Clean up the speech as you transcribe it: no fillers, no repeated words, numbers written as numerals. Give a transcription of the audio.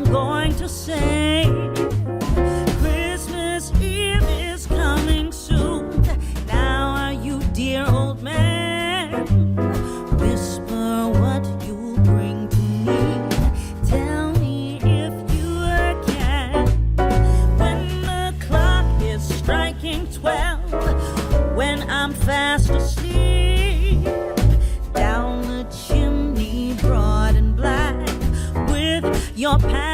I'm going to say Christmas Eve is coming soon. Now are you, dear old man? Whisper what you bring to me. Tell me if you can. When the clock is striking 12, when I'm fast asleep, down the chimney broad and black, with your past